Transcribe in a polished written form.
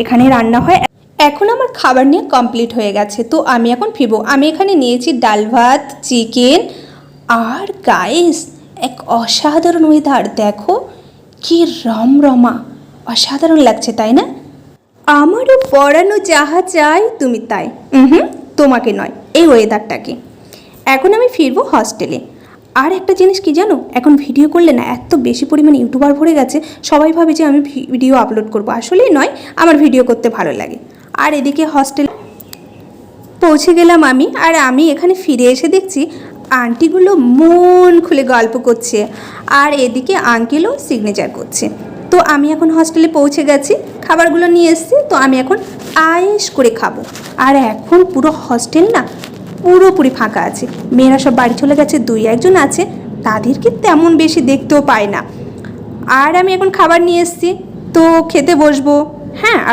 এখানে রান্না হয়। এখন আমার খাবার নিয়ে কমপ্লিট হয়ে গেছে, তো আমি এখন ফিরবো। আমি এখানে নিয়েছি ডাল ভাত, চিকেন, আর গাইস এক অসাধারণ ওয়েদার, দেখো কি রমরমা, অসাধারণ লাগছে তাই না? আমারও পড়ানো যাহা চাই তুমি তাই, তোমাকে নয়, এই ওয়েদারটাকে। এখন আমি ফিরবো হস্টেলে। আর একটা জিনিস কি জানো, এখন ভিডিও করলে না এত বেশি পরিমাণে ইউটিউবার ভরে গেছে, সবাই ভাবে যে আমি ভিডিও আপলোড করব, আসলেই নয়, আমার ভিডিও করতে ভালো লাগে। আর এদিকে হস্টেল পৌঁছে গেলাম আমি, আর আমি এখানে ফিরে এসে দেখছি আন্টিগুলো মন খুলে গল্প করছে, আর এদিকে আঙ্কেলও সিগনেচার করছে। তো আমি এখন হস্টেলে পৌঁছে গেছি, খাবারগুলো নিয়ে এসেছি, তো আমি এখন আয়েশ করে খাবো। আর এখন পুরো হস্টেল না পুরোপুরি ফাঁকা আছে, মেয়েরা সব বাড়ি চলে গেছে, 2-1 জন আছে, তাদেরকে তেমন বেশি দেখতেও পায় না। আর আমি এখন খাবার নিয়ে এসেছি, তো খেতে বসবো। হ্যাঁ।